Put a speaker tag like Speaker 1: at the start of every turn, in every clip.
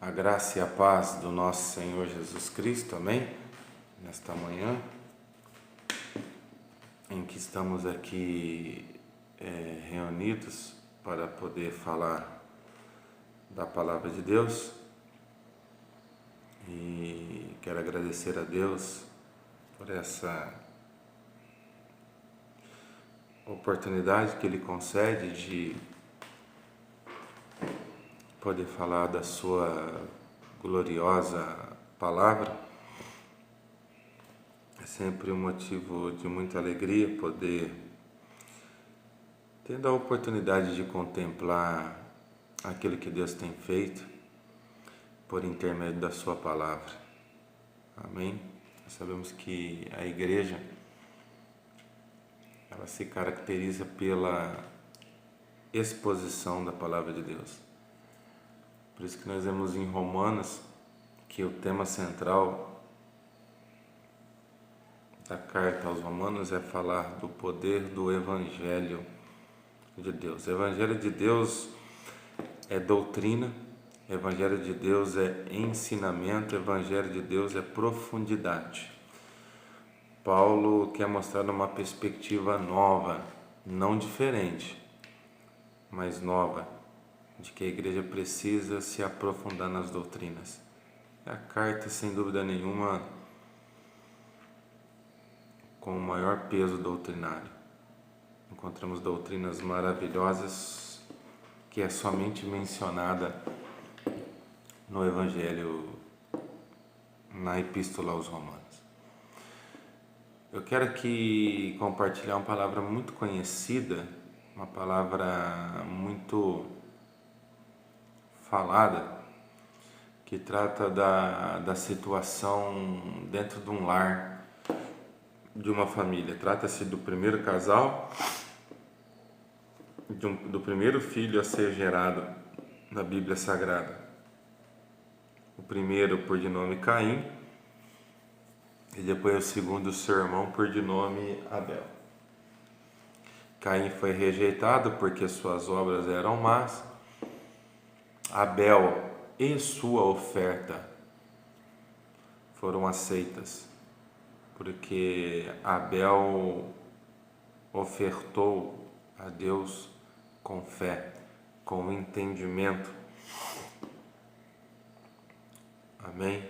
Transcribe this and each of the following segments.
Speaker 1: A graça e a paz do nosso Senhor Jesus Cristo, amém? Nesta manhã, em que estamos aqui reunidos para poder falar da Palavra de Deus, e quero agradecer a Deus por essa oportunidade que Ele concede de poder falar da sua gloriosa palavra. É sempre um motivo de muita alegria poder, tendo a oportunidade de contemplar aquilo que Deus tem feito por intermédio da sua palavra. Amém? Nós sabemos que a igreja, ela se caracteriza pela exposição da palavra de Deus. Por isso que nós vemos em Romanos que o tema central da carta aos Romanos é falar do poder do Evangelho de Deus. O Evangelho de Deus é doutrina, o Evangelho de Deus é ensinamento, o Evangelho de Deus é profundidade. Paulo quer mostrar uma perspectiva nova, não diferente, mas nova, de que a igreja precisa se aprofundar nas doutrinas. A carta, sem dúvida nenhuma, com o maior peso doutrinário. Encontramos doutrinas maravilhosas que é somente mencionada no Evangelho, na Epístola aos Romanos. Eu quero aqui compartilhar uma palavra muito conhecida, uma palavra muito falada, que trata da situação dentro de um lar, de uma família. Trata-se do primeiro casal, do primeiro filho a ser gerado na Bíblia Sagrada. O primeiro por de nome Caim, e depois o segundo, seu irmão, por de nome Abel. Caim foi rejeitado porque suas obras eram más. Abel e sua oferta foram aceitas, porque Abel ofertou a Deus com fé, com entendimento. Amém?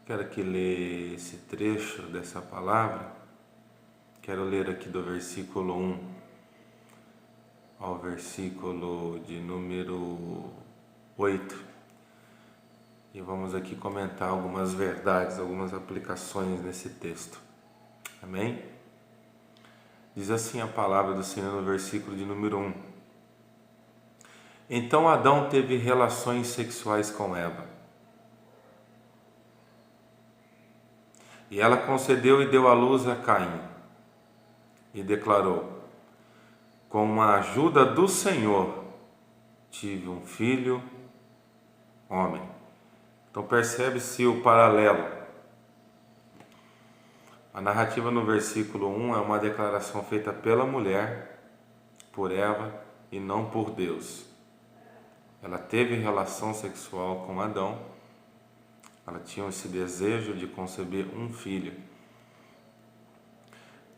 Speaker 1: Quero aqui ler esse trecho dessa palavra. Quero ler aqui do versículo 1 ao versículo de número 8. E vamos aqui comentar algumas verdades, algumas aplicações nesse texto. Amém? Diz assim a palavra do Senhor no versículo de número 1. Então Adão teve relações sexuais com Eva. E ela concedeu e deu à luz a Caim. E declarou: com a ajuda do Senhor tive um filho, homem. Então percebe-se o paralelo. A narrativa no versículo 1 é uma declaração feita pela mulher, por Eva, e não por Deus. Ela teve relação sexual com Adão, ela tinha esse desejo de conceber um filho.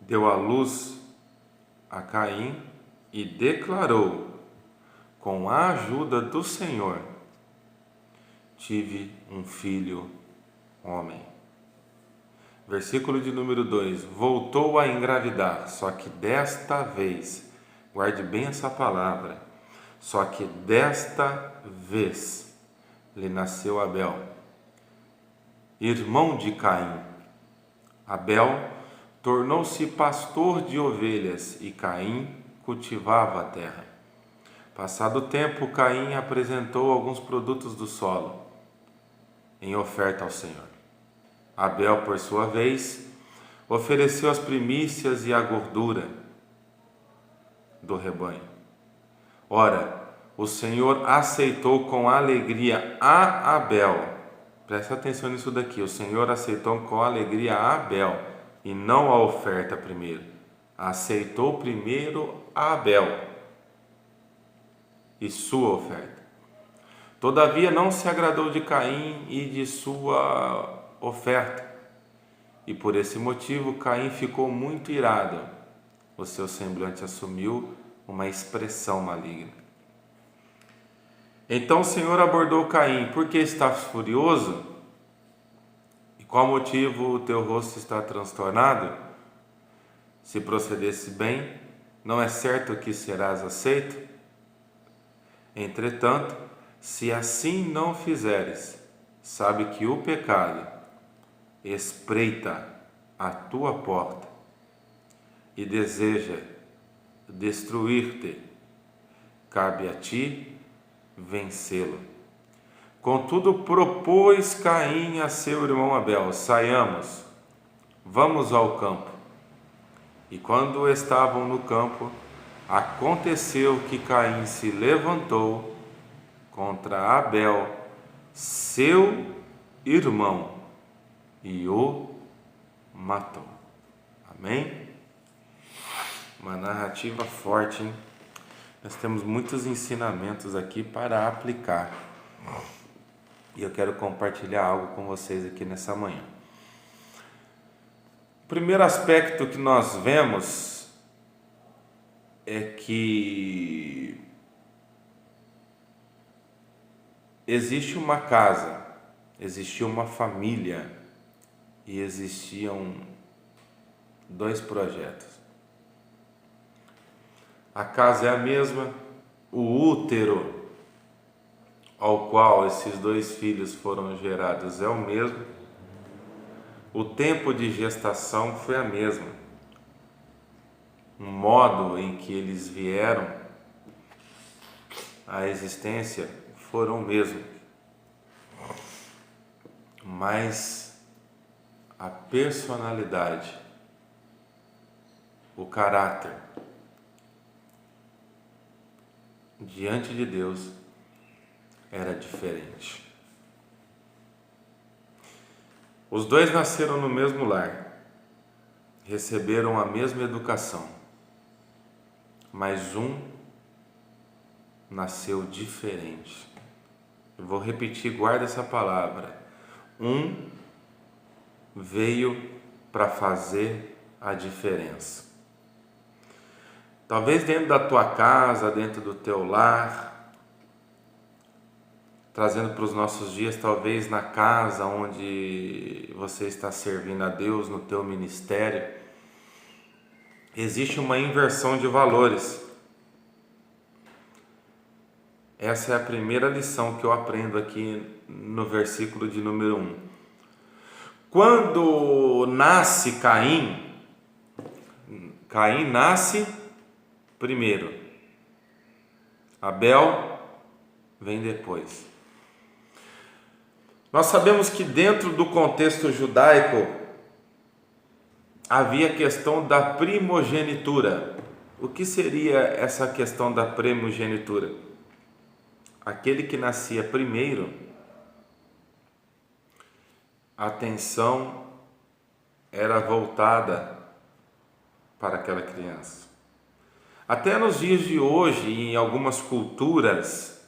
Speaker 1: Deu à luz a Caim e declarou: com a ajuda do Senhor tive um filho, homem. Versículo de número 2. Voltou a engravidar, só que desta vez, guarde bem essa palavra, só que desta vez lhe nasceu Abel, irmão de Caim. Abel tornou-se pastor de ovelhas e Caim cultivava a terra. Passado o tempo, Caim apresentou alguns produtos do solo em oferta ao Senhor. Abel, por sua vez, ofereceu as primícias e a gordura do rebanho. Ora, o Senhor aceitou com alegria a Abel. Presta atenção nisso daqui. O Senhor aceitou com alegria a Abel e não a oferta primeiro. Aceitou primeiro a Abel e sua oferta, Todavia não se agradou de Caim e de sua oferta, e por esse motivo Caim ficou muito irado. O seu semblante assumiu uma expressão maligna. Então o Senhor abordou Caim: por que estás furioso? E qual motivo o teu rosto está transtornado? Se procedesse bem, não é certo que serás aceito? Entretanto, se assim não fizeres, sabe que o pecado espreita a tua porta e deseja destruir-te. Cabe a ti vencê-lo. Contudo, propôs Caim a seu irmão Abel: saiamos, vamos ao campo. E quando estavam no campo, aconteceu que Caim se levantou contra Abel, seu irmão, e o matou. Amém? Uma narrativa forte, hein? Nós temos muitos ensinamentos aqui para aplicar. E eu quero compartilhar algo com vocês aqui nessa manhã. O primeiro aspecto que nós vemos é que existe uma casa, existia uma família e existiam dois projetos. A casa é a mesma, o útero ao qual esses dois filhos foram gerados é o mesmo, o tempo de gestação foi a mesma, o modo em que eles vieram à existência foram o mesmo, mas a personalidade, o caráter diante de Deus era diferente. Os dois nasceram no mesmo lar, receberam a mesma educação, mas um nasceu diferente. Eu vou repetir, guarda essa palavra. Um veio para fazer a diferença. Talvez dentro da tua casa, dentro do teu lar, trazendo para os nossos dias, talvez na casa onde você está servindo a Deus, no teu ministério, existe uma inversão de valores. Essa é a primeira lição que eu aprendo aqui no versículo de número 1. Quando nasce Caim, Caim nasce primeiro, Abel vem depois. Nós sabemos que dentro do contexto judaico havia a questão da primogenitura. O que seria essa questão da primogenitura? Aquele que nascia primeiro, a atenção era voltada para aquela criança. Até nos dias de hoje, em algumas culturas,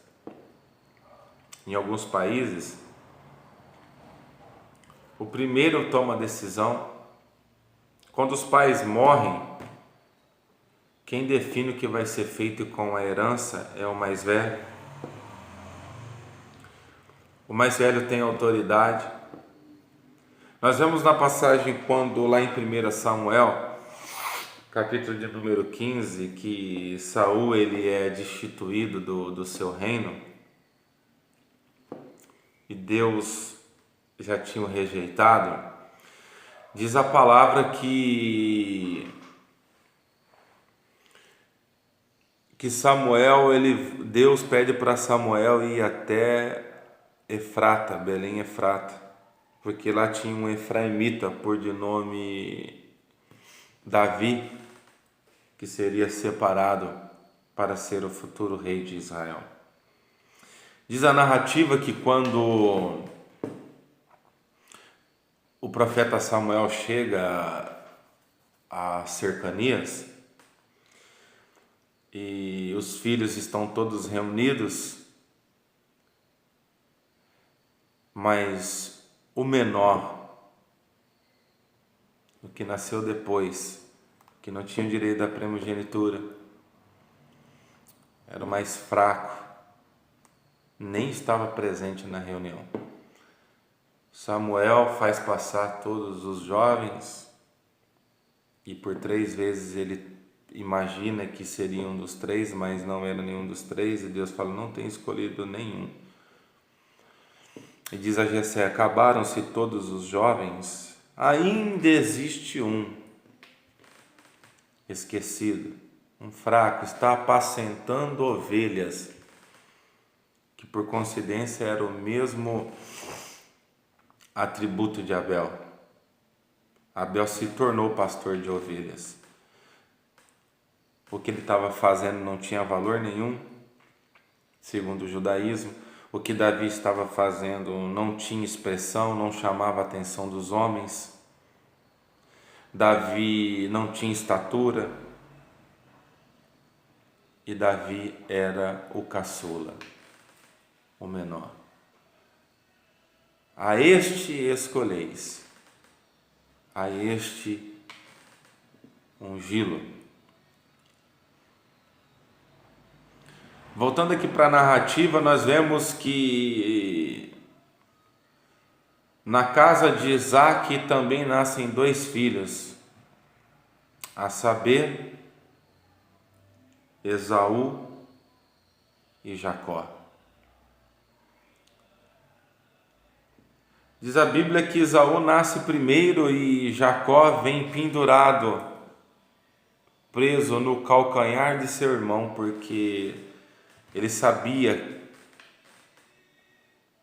Speaker 1: em alguns países, o primeiro toma a decisão. Quando os pais morrem, quem define o que vai ser feito com a herança é o mais velho. O mais velho tem autoridade. Nós vemos na passagem quando lá em 1 Samuel, capítulo de número 15, que Saul ele é destituído do seu reino e Deus já tinha o rejeitado. Diz a palavra que Samuel, Deus pede para Samuel ir até Efrata, Belém Efrata, porque lá tinha um efraimita por de nome Davi, que seria separado para ser o futuro rei de Israel. Diz a narrativa que quando o profeta Samuel chega às cercanias e os filhos estão todos reunidos, mas o menor, o que nasceu depois, que não tinha o direito da primogenitura, era o mais fraco, nem estava presente na reunião. Samuel faz passar todos os jovens e por 3 vezes ele imagina que seria um dos 3, mas não era nenhum dos 3, e Deus fala: não tem escolhido nenhum. E diz a Jessé: acabaram-se todos os jovens, ainda existe um esquecido, um fraco, está apacentando ovelhas, que por coincidência era o mesmo atributo de Abel. Abel se tornou pastor de ovelhas. O que ele estava fazendo não tinha valor nenhum, segundo o judaísmo. O que Davi estava fazendo não tinha expressão, não chamava a atenção dos homens. Davi não tinha estatura. E Davi era o caçula, o menor. A este escolheis, a este ungí-lo. Voltando aqui para a narrativa, nós vemos que na casa de Isaque também nascem 2 filhos, a saber, Esaú e Jacó. Diz a Bíblia que Esaú nasce primeiro e Jacó vem pendurado, preso no calcanhar de seu irmão, porque ele sabia,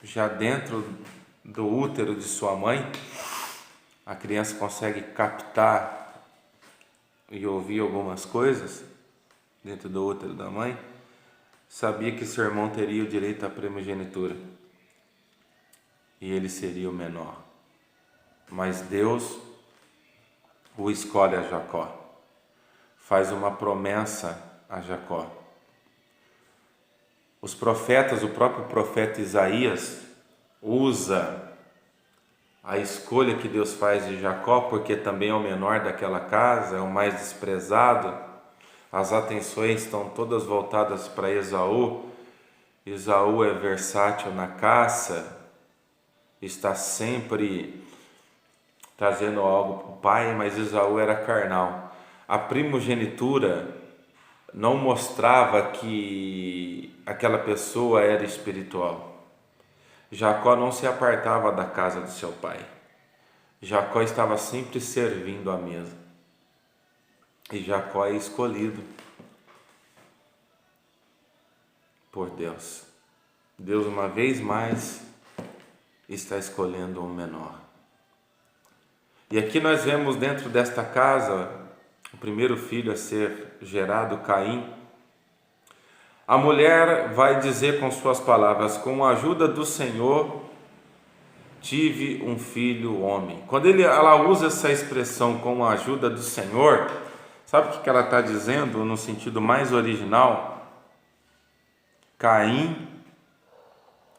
Speaker 1: já dentro do útero de sua mãe, a criança consegue captar e ouvir algumas coisas dentro do útero da mãe, sabia que seu irmão teria o direito à primogenitura e ele seria o menor. Mas Deus o escolhe a Jacó, faz uma promessa a Jacó. Os profetas, o próprio profeta Isaías usa a escolha que Deus faz de Jacó, porque também é o menor daquela casa, é o mais desprezado. As atenções estão todas voltadas para Esaú. Esaú é versátil na caça, está sempre trazendo algo para o pai, mas Esaú era carnal. A primogenitura não mostrava que aquela pessoa era espiritual. Jacó não se apartava da casa de seu pai. Jacó estava sempre servindo à mesa. E Jacó é escolhido por Deus. Deus, uma vez mais, está escolhendo um menor. E aqui nós vemos dentro desta casa o primeiro filho a ser gerado, Caim. A mulher vai dizer com suas palavras: com a ajuda do Senhor tive um filho homem. Quando ela usa essa expressão, com a ajuda do Senhor, sabe o que ela está dizendo no sentido mais original? Caim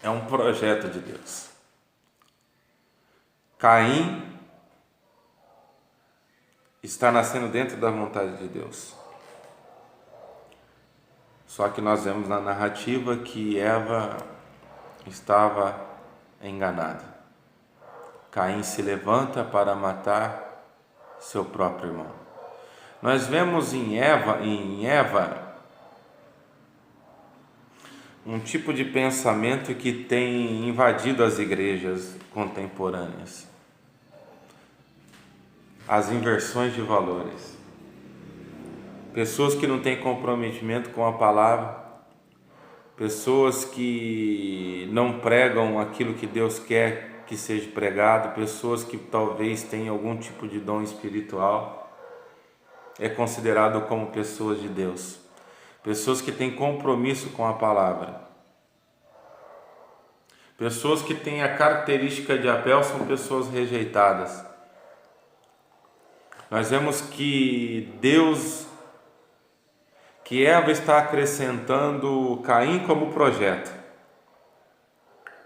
Speaker 1: é um projeto de Deus. Caim está nascendo dentro da vontade de Deus. Só que nós vemos na narrativa que Eva estava enganada. Caim se levanta para matar seu próprio irmão. Nós vemos em Eva um tipo de pensamento que tem invadido as igrejas contemporâneas. As inversões de valores. Pessoas que não têm comprometimento com a palavra, pessoas que não pregam aquilo que Deus quer que seja pregado, pessoas que talvez tenham algum tipo de dom espiritual, é considerado como pessoas de Deus. Pessoas que têm compromisso com a palavra. Pessoas que têm a característica de Abel são pessoas rejeitadas. Nós vemos que Eva está acrescentando Caim como projeto.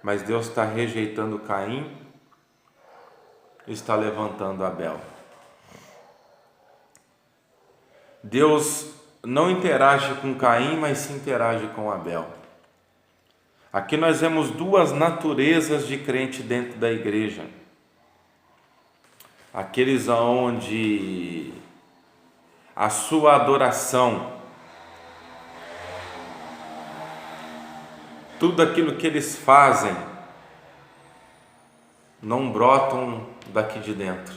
Speaker 1: mas Deus está rejeitando Caim e está levantando Abel. Deus não interage com Caim, mas se interage com Abel. Aqui nós vemos duas naturezas de crente dentro da igreja. Aqueles onde a sua adoração, tudo aquilo que eles fazem, não brotam daqui de dentro.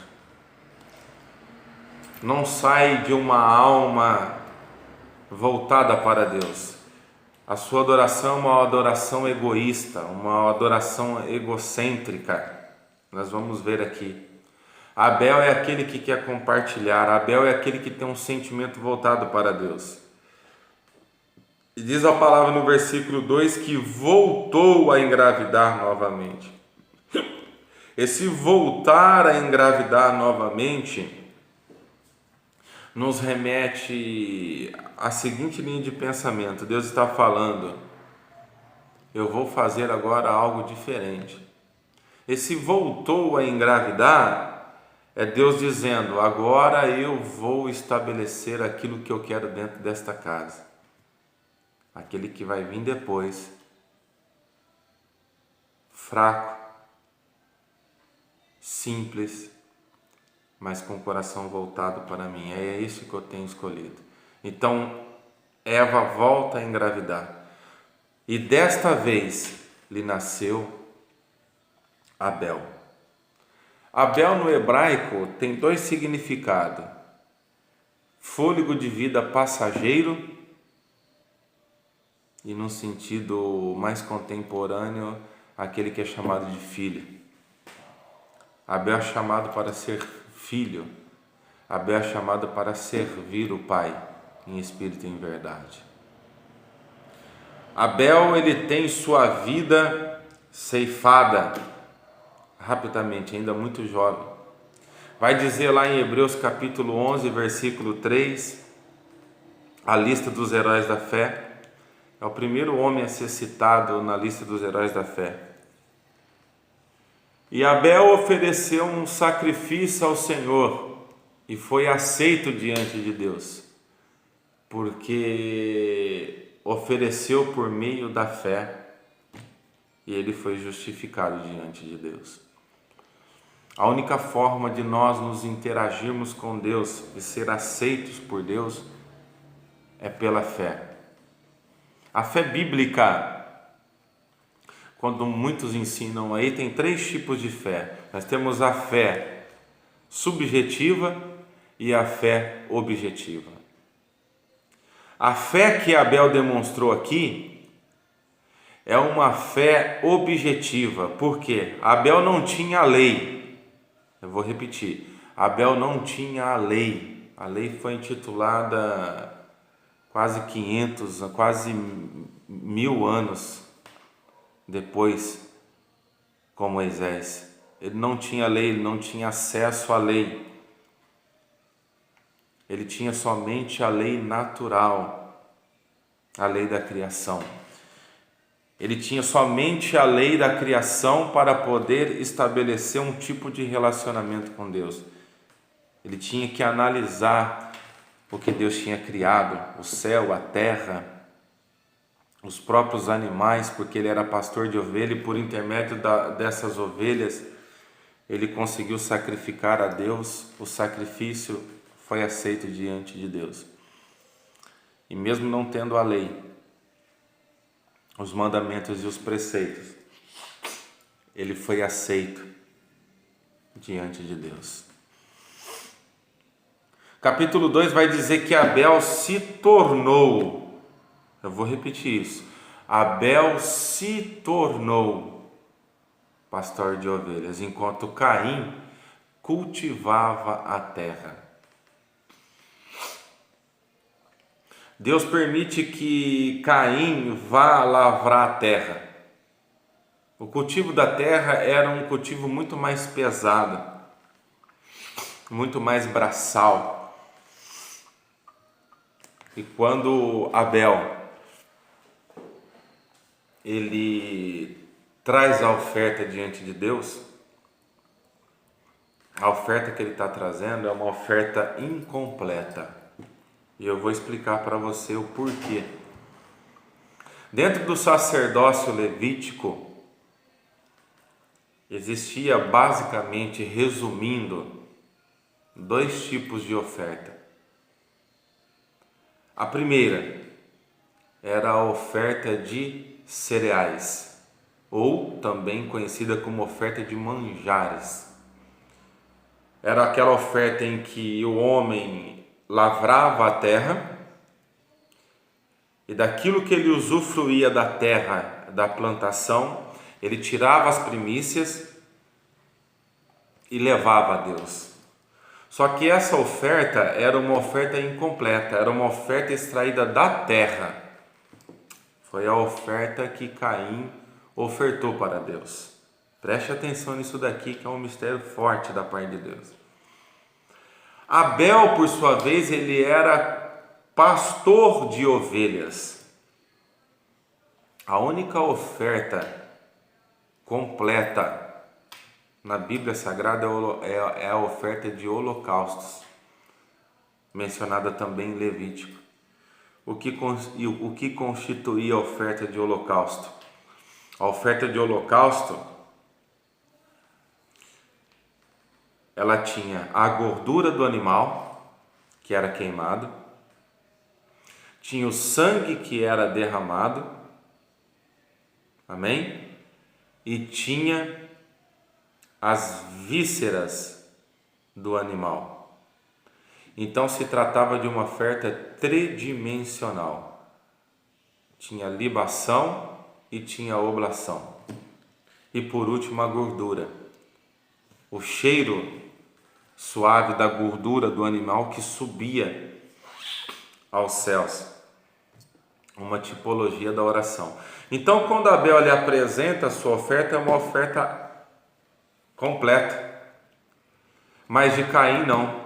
Speaker 1: Não sai de uma alma voltada para Deus. A sua adoração é uma adoração egoísta, uma adoração egocêntrica. Nós vamos ver aqui. Abel é aquele que quer compartilhar. Abel é aquele que tem um sentimento voltado para Deus. E diz a palavra no versículo 2 que voltou a engravidar novamente. Esse voltar a engravidar novamente nos remete à seguinte linha de pensamento. Deus está falando: eu vou fazer agora algo diferente. Esse voltou a engravidar é Deus dizendo: agora eu vou estabelecer aquilo que eu quero dentro desta casa. Aquele que vai vir depois, fraco, simples, mas com o coração voltado para mim. É isso que eu tenho escolhido. Então, Eva volta a engravidar. E desta vez lhe nasceu Abel. Abel no hebraico tem dois significados: fôlego de vida passageiro, e no sentido mais contemporâneo, aquele que é chamado de filho. Abel é chamado para ser filho. Abel é chamado para servir o pai em espírito e em verdade. Abel, ele tem sua vida ceifada rapidamente, ainda muito jovem. Vai dizer lá em Hebreus capítulo 11, versículo 3, a lista dos heróis da fé. É o primeiro homem a ser citado na lista dos heróis da fé. E Abel ofereceu um sacrifício ao Senhor e foi aceito diante de Deus, porque ofereceu por meio da fé e ele foi justificado diante de Deus. A única forma de nós nos interagirmos com Deus e ser aceitos por Deus é pela fé. A fé bíblica, quando muitos ensinam aí, tem três tipos de fé. Nós temos a fé subjetiva e a fé objetiva. A fé que Abel demonstrou aqui é uma fé objetiva. Por quê? Abel não tinha a lei. Eu vou repetir. Abel não tinha a lei. A lei foi intitulada quase 1000 anos depois com Moisés. Ele não tinha lei, ele não tinha acesso à lei. Ele tinha somente a lei natural, a lei da criação. Ele tinha somente a lei da criação para poder estabelecer um tipo de relacionamento com Deus. Ele tinha que analisar o que Deus tinha criado, o céu, a terra, os próprios animais, porque ele era pastor de ovelha e por intermédio dessas ovelhas ele conseguiu sacrificar a Deus. O sacrifício foi aceito diante de Deus. E mesmo não tendo a lei, os mandamentos e os preceitos, ele foi aceito diante de Deus. Capítulo 2 vai dizer que Abel se tornou, eu vou repetir isso, Abel se tornou pastor de ovelhas, enquanto Caim cultivava a terra. Deus permite que Caim vá lavrar a terra. O cultivo da terra era um cultivo muito mais pesado, muito mais braçal. E quando Abel ele traz a oferta diante de Deus, a oferta que ele está trazendo é uma oferta incompleta. E eu vou explicar para você o porquê. Dentro do sacerdócio levítico, existia basicamente, resumindo, dois tipos de oferta. A primeira era a oferta de cereais, ou também conhecida como oferta de manjares. Era aquela oferta em que o homem lavrava a terra e daquilo que ele usufruía da terra, da plantação, ele tirava as primícias e levava a Deus. Só que essa oferta era uma oferta incompleta, era uma oferta extraída da terra. Foi a oferta que Caim ofertou para Deus. Preste atenção nisso daqui, que é um mistério forte da parte de Deus. Abel, por sua vez, ele era pastor de ovelhas. A única oferta completa na Bíblia Sagrada é a oferta de holocaustos, mencionada também em Levítico. O que constituía a oferta de holocausto? A oferta de holocausto, ela tinha a gordura do animal, que era queimado, tinha o sangue que era derramado, amém? E tinha as vísceras do animal. Então se tratava de uma oferta tridimensional. Tinha libação e tinha oblação. E por último a gordura. O cheiro suave da gordura do animal que subia aos céus. Uma tipologia da oração. Então quando Abel lhe apresenta a sua oferta, é uma oferta completa. Mas de Caim não.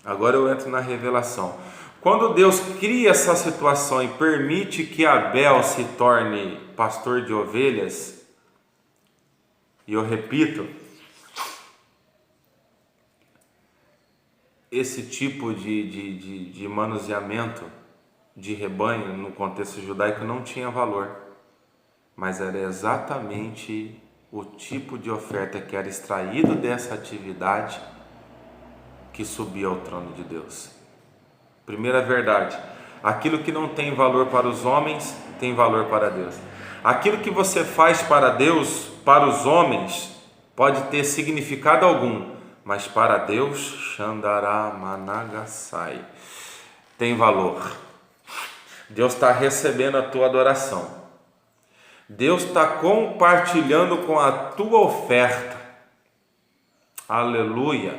Speaker 1: Agora eu entro na revelação. Quando Deus cria essa situação e permite que Abel se torne pastor de ovelhas, e eu repito, esse tipo de manuseamento de rebanho no contexto judaico não tinha valor, mas era exatamente o tipo de oferta que era extraído dessa atividade que subia ao trono de Deus. Primeira verdade: aquilo que não tem valor para os homens tem valor para Deus. Aquilo que você faz para Deus, para os homens, pode ter significado algum, mas para Deus, Xandará Managasai, tem valor. Deus está recebendo a tua adoração. Deus está compartilhando com a tua oferta. Aleluia.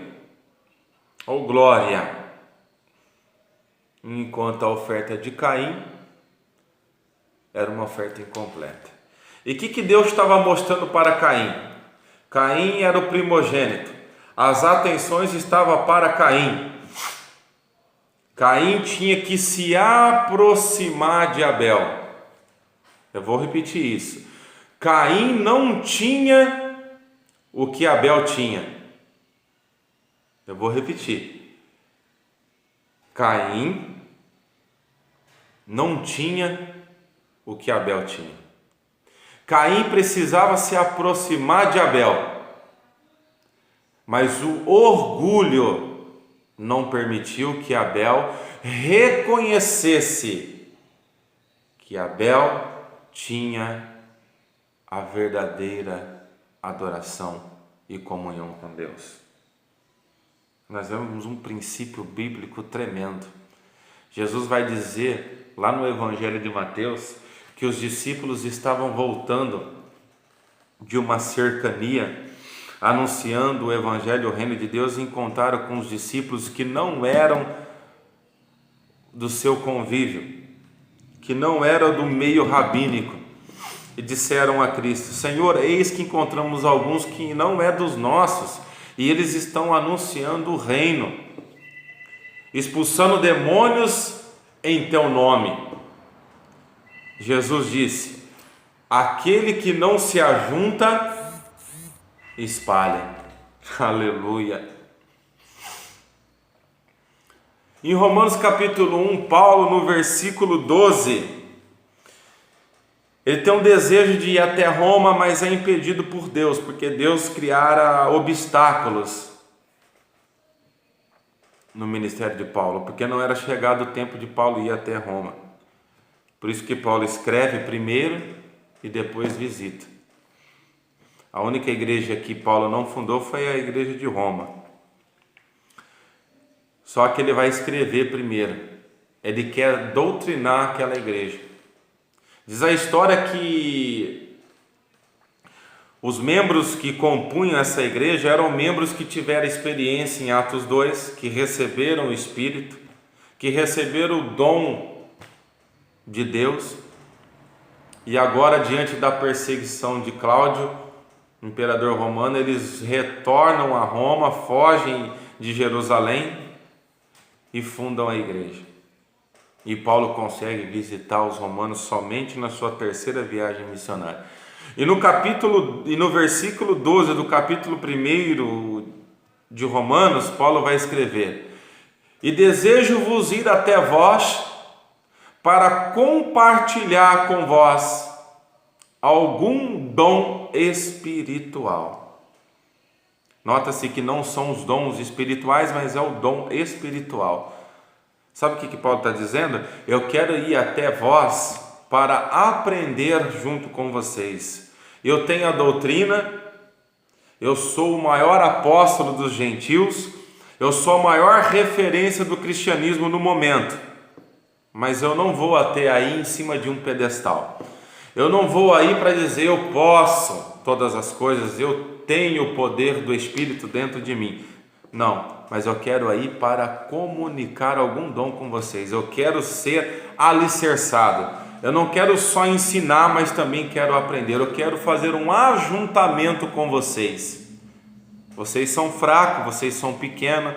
Speaker 1: Oh glória. Enquanto a oferta de Caim era uma oferta incompleta. E o que Deus estava mostrando para Caim? Caim era o primogênito. As atenções estavam para Caim. Caim tinha que se aproximar de Abel. Eu vou repetir isso. Caim não tinha o que Abel tinha. Eu vou repetir. Caim não tinha o que Abel tinha. Caim precisava se aproximar de Abel, mas o orgulho não permitiu que Abel reconhecesse que Abel tinha a verdadeira adoração e comunhão com Deus. Nós vemos um princípio bíblico tremendo. Jesus vai dizer lá no Evangelho de Mateus que os discípulos estavam voltando de uma cercania, anunciando o Evangelho, o reino de Deus, e encontraram com os discípulos que não eram do seu convívio, que não eram do meio rabínico, e disseram a Cristo: Senhor, eis que encontramos alguns que não é dos nossos, e eles estão anunciando o reino, expulsando demônios em teu nome. Jesus disse: aquele que não se ajunta, espalha. Aleluia. Em Romanos capítulo 1, Paulo, no versículo 12, ele tem um desejo de ir até Roma, mas é impedido por Deus, porque Deus criara obstáculos no ministério de Paulo, porque não era chegado o tempo de Paulo ir até Roma. Por isso que Paulo escreve primeiro e depois visita. A única igreja que Paulo não fundou foi a igreja de Roma. Só que ele vai escrever primeiro. Ele quer doutrinar aquela igreja. Diz a história que os membros que compunham essa igreja eram membros que tiveram experiência em Atos 2, que receberam o Espírito, que receberam o dom de Deus, e agora, diante da perseguição de Cláudio, imperador romano, eles retornam a Roma, fogem de Jerusalém e fundam a igreja. E Paulo consegue visitar os romanos somente na sua terceira viagem missionária. E no versículo 12 do capítulo 1 de Romanos, Paulo vai escrever: e desejo-vos ir até vós para compartilhar com vós algum dom espiritual. Nota-se que não são os dons espirituais, mas é o dom espiritual. Sabe o que Paulo está dizendo? Eu quero ir até vós para aprender junto com vocês. Eu tenho a doutrina, eu sou o maior apóstolo dos gentios, eu sou a maior referência do cristianismo no momento, mas eu não vou até aí em cima de um pedestal. Eu não vou aí para dizer eu posso todas as coisas, eu tenho o poder do Espírito dentro de mim. Não, mas eu quero aí para comunicar algum dom com vocês. Eu quero ser alicerçado. Eu não quero só ensinar, mas também quero aprender. Eu quero fazer um ajuntamento com vocês. Vocês são fracos, vocês são pequenos.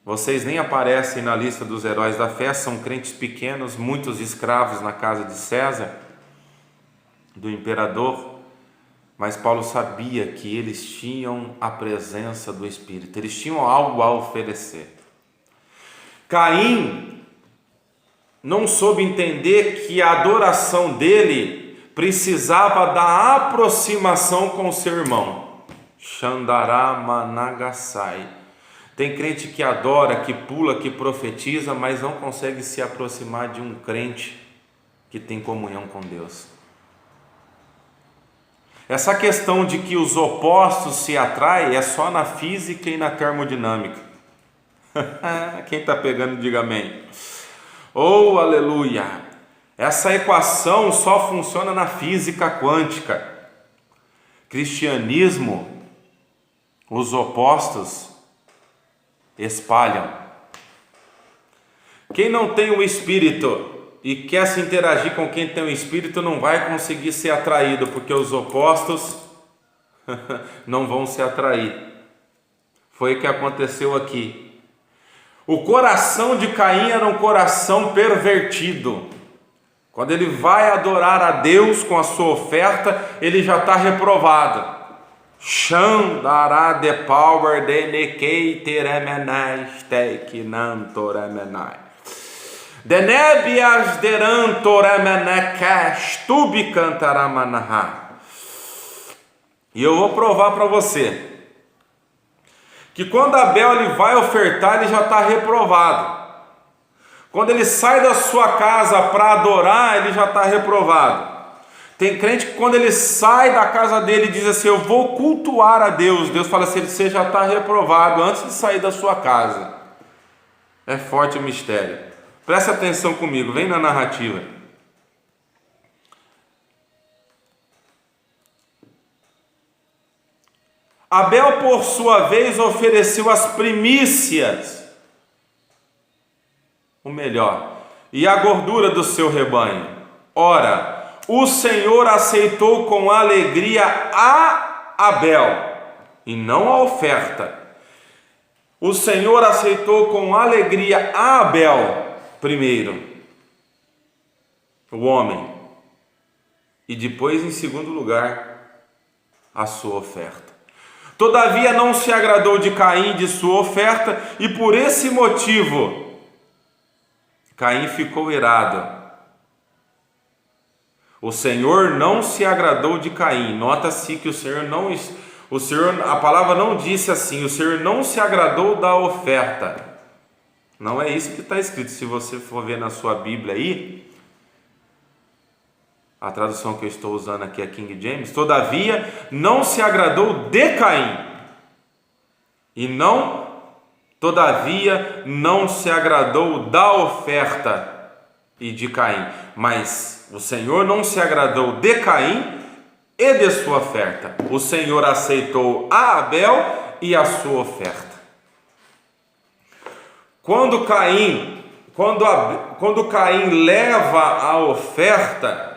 Speaker 1: Vocês nem aparecem na lista dos heróis da fé, são crentes pequenos, muitos escravos na casa de César, do imperador. Mas Paulo sabia que eles tinham a presença do Espírito, eles tinham algo a oferecer. Caim não soube entender que a adoração dele precisava da aproximação com seu irmão. Xandará Managasai. Tem crente que adora, que pula, que profetiza, mas não consegue se aproximar de um crente que tem comunhão com Deus. Essa questão de que os opostos se atraem é só na física e na termodinâmica. Quem está pegando, diga amém. Oh, aleluia! Essa equação só funciona na física quântica. Cristianismo, os opostos espalham. Quem não tem o Espírito e quer se interagir com quem tem o Espírito não vai conseguir ser atraído, porque os opostos não vão se atrair. Foi o que aconteceu aqui. O coração de Caim era um coração pervertido. Quando ele vai adorar a Deus com a sua oferta, ele já está reprovado. Xandará de power de nekei teremenai steik nantoremenai. Denebias derantoremenekash tubi cantaramanaha. E eu vou provar para você que quando Abel ele vai ofertar, ele já está reprovado. Quando ele sai da sua casa para adorar, ele já está reprovado. Tem crente que quando ele sai da casa dele e diz assim, eu vou cultuar a Deus, Deus fala assim, você já está reprovado antes de sair da sua casa. É forte o mistério. Presta atenção comigo, vem na narrativa. Abel, por sua vez, ofereceu as primícias, o melhor, e a gordura do seu rebanho. Ora, o Senhor aceitou com alegria a Abel, e não a oferta. O Senhor aceitou com alegria a Abel, primeiro, o homem, e depois, em segundo lugar, a sua oferta. Todavia não se agradou de Caim de sua oferta, e por esse motivo Caim ficou irado. O Senhor não se agradou de Caim. Nota-se que a palavra não disse assim, o Senhor não se agradou da oferta. Não é isso que está escrito. Se você for ver na sua Bíblia aí, a tradução que eu estou usando aqui é King James, todavia não se agradou de Caim. Todavia não se agradou da oferta e de Caim. Mas o Senhor não se agradou de Caim e de sua oferta. O Senhor aceitou a Abel e a sua oferta. Quando Caim leva a oferta,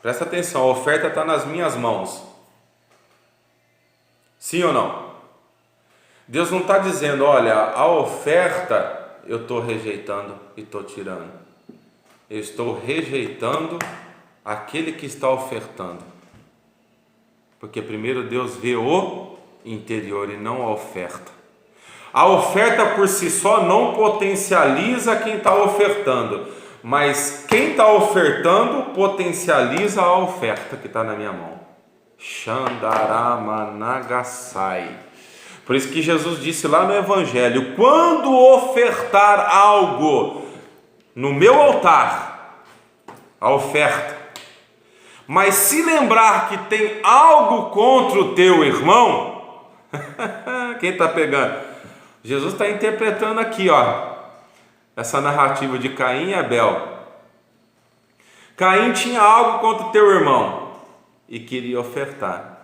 Speaker 1: presta atenção, a oferta está nas minhas mãos. Sim ou não? Deus não está dizendo, olha, a oferta eu estou rejeitando e estou tirando. Eu estou rejeitando aquele que está ofertando. Porque primeiro Deus vê o interior e não a oferta. A oferta por si só não potencializa quem está ofertando, mas quem está ofertando potencializa a oferta que está na minha mão. Xandaramanagasai. Por isso que Jesus disse lá no Evangelho, quando ofertar algo no meu altar, a oferta, mas se lembrar que tem algo contra o teu irmão, quem está pegando? Jesus está interpretando aqui, essa narrativa de Caim e Abel. Caim tinha algo contra o teu irmão e queria ofertar.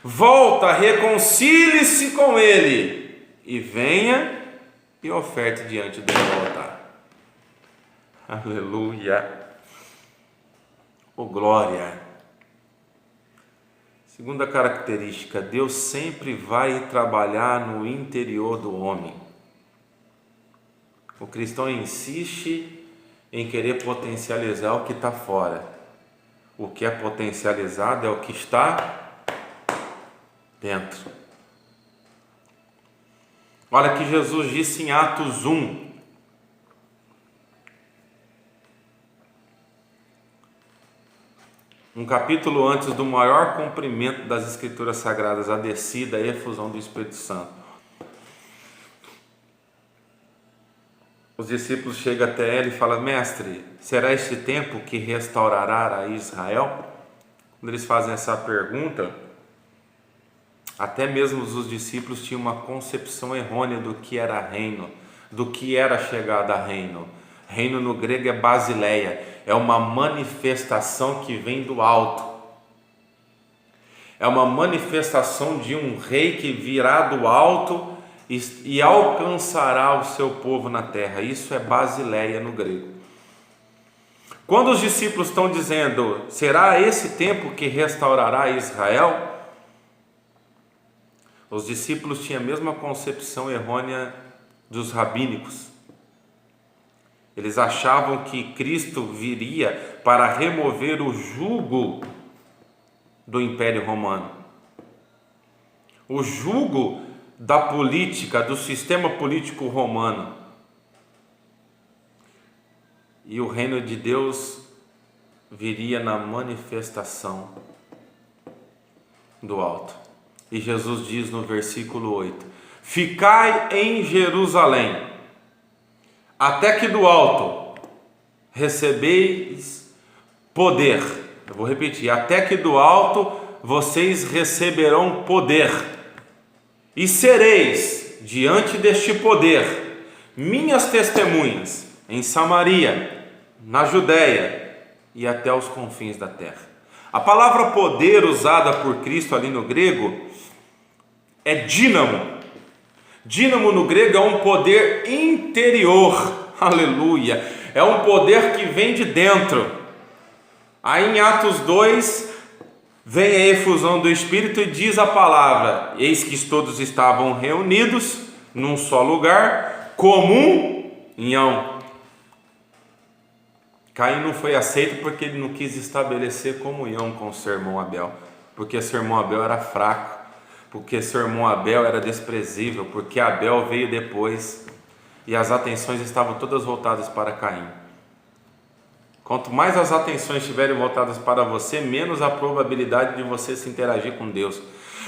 Speaker 1: Volta, reconcilie-se com ele e venha e oferte diante do meu altar. Aleluia. Oh, glória. Segunda característica, Deus sempre vai trabalhar no interior do homem. O cristão insiste em querer potencializar o que está fora. O que é potencializado é o que está dentro. Olha que Jesus disse em Atos 1. Um capítulo antes do maior cumprimento das Escrituras Sagradas, a descida e a efusão do Espírito Santo. Os discípulos chegam até ele e falam, mestre, será este tempo que restaurará a Israel? Quando eles fazem essa pergunta, até mesmo os discípulos tinham uma concepção errônea do que era reino, do que era chegada a reino. Reino no grego é basileia, é uma manifestação que vem do alto. É uma manifestação de um rei que virá do alto e alcançará o seu povo na terra. Isso é basileia no grego. Quando os discípulos estão dizendo, será esse tempo que restaurará Israel? Os discípulos tinham a mesma concepção errônea dos rabínicos. Eles achavam que Cristo viria para remover o jugo do Império Romano, o jugo da política, do sistema político romano. E o reino de Deus viria na manifestação do alto. E Jesus diz no versículo 8: ficai em Jerusalém, até que do alto recebeis poder. Eu vou repetir, até que do alto vocês receberão poder, e sereis diante deste poder minhas testemunhas em Samaria, na Judéia e até os confins da terra. A palavra poder usada por Cristo ali no grego é dínamo. Dínamo no grego é um poder interior, aleluia, é um poder que vem de dentro. Aí em Atos 2, vem a efusão do Espírito e diz a palavra, eis que todos estavam reunidos num só lugar, comunhão. Caim não foi aceito porque ele não quis estabelecer comunhão com seu irmão Abel, porque seu irmão Abel era fraco, porque seu irmão Abel era desprezível, porque Abel veio depois e as atenções estavam todas voltadas para Caim. Quanto mais as atenções estiverem voltadas para você, menos a probabilidade de você se interagir com Deus,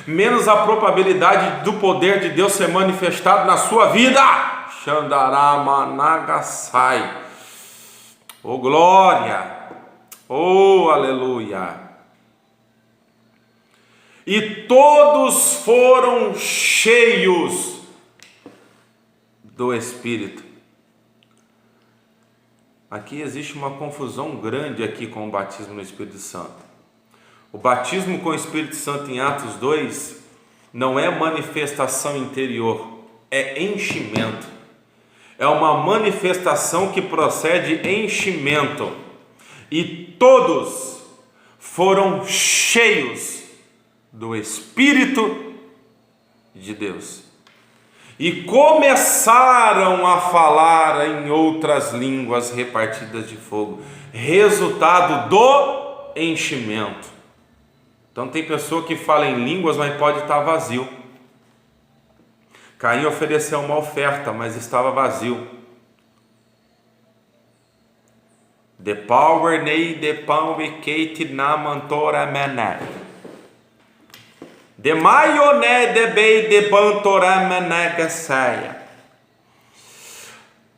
Speaker 1: menos a probabilidade do poder de Deus ser manifestado na sua vida. Xandaramanagasai. Oh glória, oh aleluia. E todos foram cheios do Espírito. Aqui existe uma confusão grande aqui com o batismo no Espírito Santo. O batismo com o Espírito Santo em Atos 2 não é manifestação interior, é enchimento. É uma manifestação que procede enchimento. E todos foram cheios do Espírito de Deus. E começaram a falar em outras línguas repartidas de fogo. Resultado do enchimento. Então tem pessoa que fala em línguas, mas pode estar vazio. Caim ofereceu uma oferta, mas estava vazio. The power nei de pão e kate na mantora mené. De maioné de bei de bantora mené gasaia.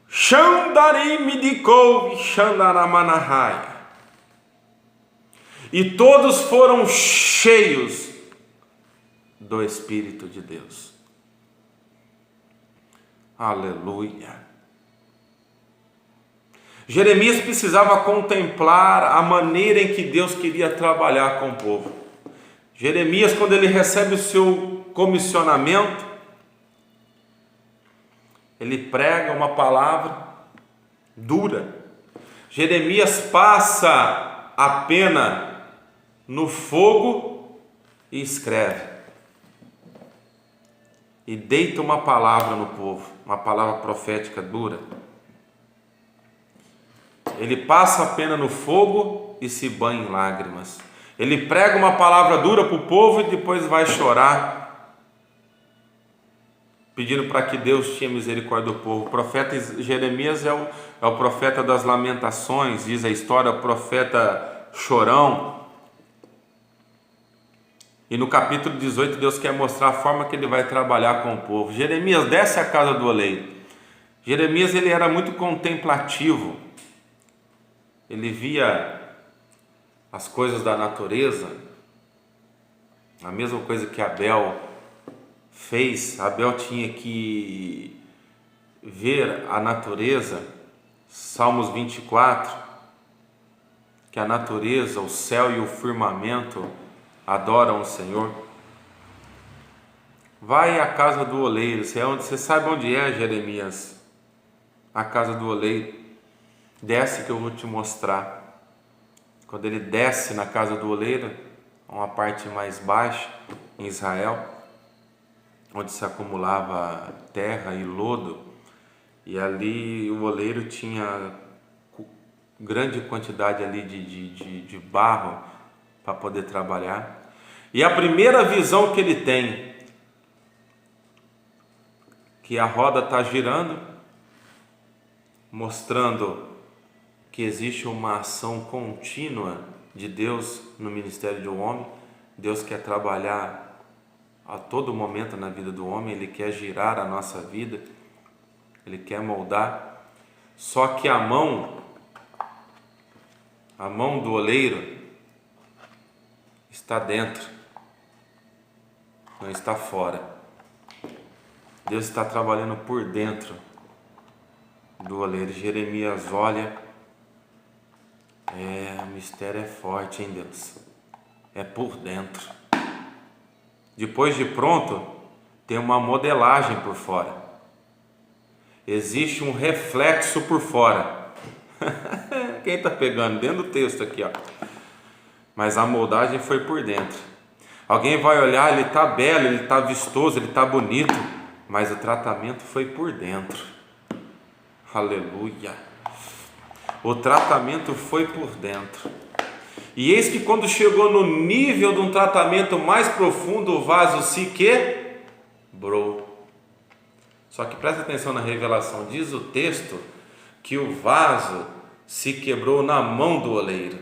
Speaker 1: Xandarim de couve xandaramanahai. E todos foram cheios do Espírito de Deus. Aleluia. Jeremias precisava contemplar a maneira em que Deus queria trabalhar com o povo. Jeremias, quando ele recebe o seu comissionamento, ele prega uma palavra dura. Jeremias passa a pena no fogo e escreve. E deita uma palavra no povo, uma palavra profética dura. Ele passa a pena no fogo e se banha em lágrimas. Ele prega uma palavra dura para o povo e depois vai chorar, pedindo para que Deus tenha misericórdia do povo. O profeta Jeremias é o profeta das lamentações, diz a história, o profeta chorão. E no capítulo 18, Deus quer mostrar a forma que ele vai trabalhar com o povo. Jeremias desce à casa do oleiro. Jeremias, ele era muito contemplativo. Ele via as coisas da natureza, a mesma coisa que Abel fez. Abel tinha que ver a natureza. Salmos 24, que a natureza, o céu e o firmamento adoram o Senhor. Vai à casa do oleiro. Você sabe onde é, Jeremias? A casa do oleiro. Desce que eu vou te mostrar. Quando ele desce na casa do oleiro, uma parte mais baixa em Israel, onde se acumulava terra e lodo, e ali o oleiro tinha grande quantidade ali de barro para poder trabalhar. E a primeira visão que ele tem, que a roda está girando, mostrando que existe uma ação contínua de Deus no ministério do homem. Deus quer trabalhar a todo momento na vida do homem, Ele quer girar a nossa vida, Ele quer moldar. Só que a mão do oleiro está dentro, não está fora. Deus está trabalhando por dentro do oleiro. Jeremias olha, o mistério é forte, hein, Deus? É por dentro. Depois de pronto, tem uma modelagem por fora. Existe um reflexo por fora. Quem está pegando? Dentro do texto aqui, ó. Mas a moldagem foi por dentro. Alguém vai olhar, ele está belo, ele está vistoso, ele está bonito, mas o tratamento foi por dentro. Aleluia. O tratamento foi por dentro. E eis que quando chegou no nível de um tratamento mais profundo, o vaso se quebrou. Só que presta atenção na revelação, diz o texto que o vaso se quebrou na mão do oleiro.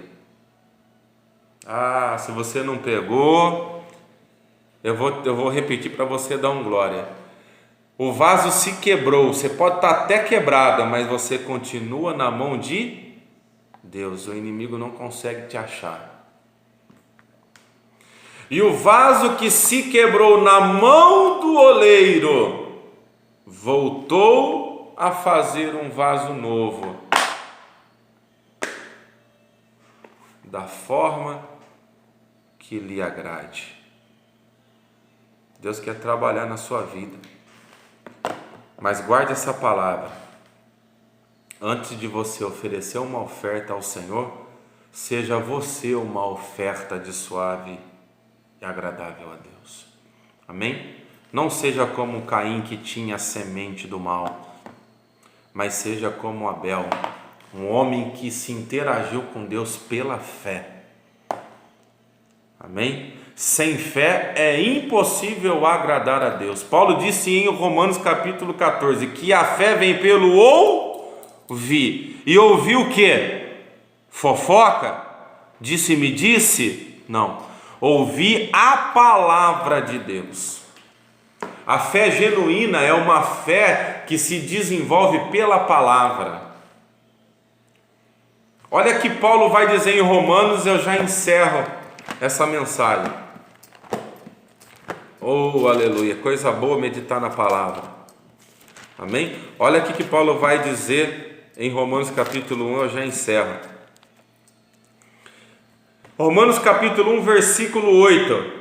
Speaker 1: Se você não pegou, eu vou repetir para você dar um glória. O vaso se quebrou, você pode estar até quebrada, mas você continua na mão de Deus, o inimigo não consegue te achar. E o vaso que se quebrou na mão do oleiro voltou a fazer um vaso novo, da forma que lhe agrade. Deus quer trabalhar na sua vida, mas guarde essa palavra. Antes de você oferecer uma oferta ao Senhor, seja você uma oferta de suave e agradável a Deus. Amém? Não seja como Caim, que tinha a semente do mal, mas seja como Abel, um homem que se interagiu com Deus pela fé. Amém? Sem fé é impossível agradar a Deus. Paulo disse em Romanos capítulo 14 que a fé vem pelo ouvir. E ouvir o quê? Fofoca? Disse-me disse? Não. Ouvir a palavra de Deus. A fé genuína é uma fé que se desenvolve pela palavra. Olha que Paulo vai dizer em Romanos, eu já encerro essa mensagem. Oh, aleluia, coisa boa meditar na palavra. Amém? Olha aqui que Paulo vai dizer em Romanos capítulo 1, eu já encerro. Romanos capítulo 1, versículo 8.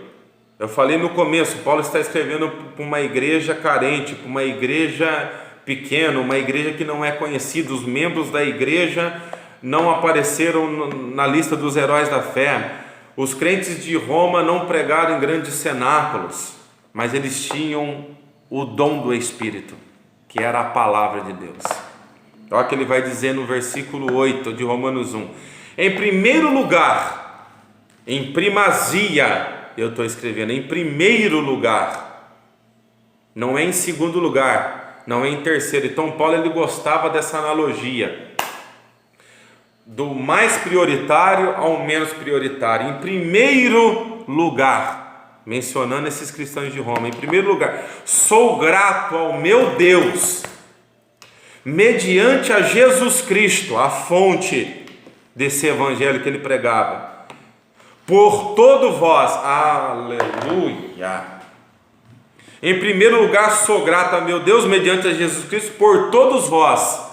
Speaker 1: Eu falei no começo, Paulo está escrevendo para uma igreja carente, para uma igreja pequena, uma igreja que não é conhecida. Os membros da igreja não apareceram na lista dos heróis da fé. Os crentes de Roma não pregaram em grandes cenáculos, mas eles tinham o dom do Espírito, que era a palavra de Deus. Olha o que ele vai dizer no versículo 8 de Romanos 1. Em primeiro lugar, em primazia, eu estou escrevendo em primeiro lugar, não é em segundo lugar, não é em terceiro. Então Paulo ele gostava dessa analogia, do mais prioritário ao menos prioritário. Em primeiro lugar, mencionando esses cristãos de Roma, em primeiro lugar, sou grato ao meu Deus, mediante a Jesus Cristo, a fonte desse evangelho que ele pregava, por todo vós. Aleluia. Em primeiro lugar, sou grato a meu Deus, mediante a Jesus Cristo, por todos vós.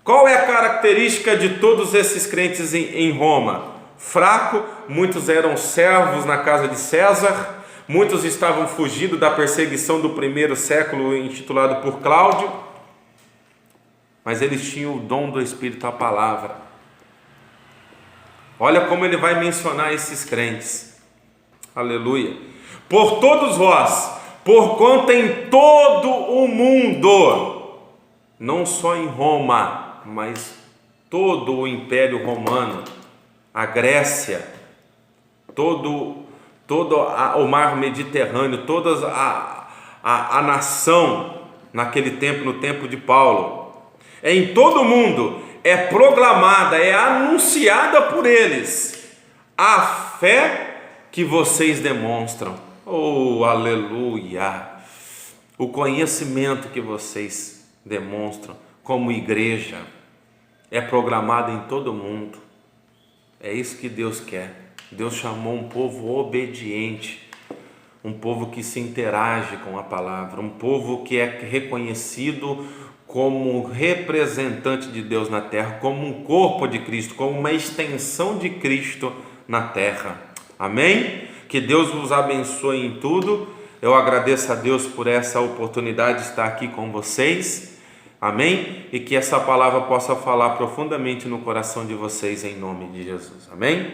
Speaker 1: Qual é a característica de todos esses crentes em Roma? Fraco, muitos eram servos na casa de César, muitos estavam fugindo da perseguição do primeiro século, intitulado por Cláudio, mas eles tinham o dom do Espírito, a palavra. Olha como ele vai mencionar esses crentes. Aleluia. Por todos vós, porquanto em todo o mundo, não só em Roma, mas todo o Império Romano, a Grécia, todo o mar Mediterrâneo, toda a nação naquele tempo, no tempo de Paulo, em todo o mundo é proclamada, é anunciada por eles a fé que vocês demonstram. Oh, aleluia! O conhecimento que vocês demonstram como igreja é proclamado em todo o mundo. É isso que Deus quer. Deus chamou um povo obediente, um povo que se interage com a palavra, um povo que é reconhecido como representante de Deus na terra, como um corpo de Cristo, como uma extensão de Cristo na terra. Amém? Que Deus vos abençoe em tudo. Eu agradeço a Deus por essa oportunidade de estar aqui com vocês. Amém? E que essa palavra possa falar profundamente no coração de vocês em nome de Jesus. Amém?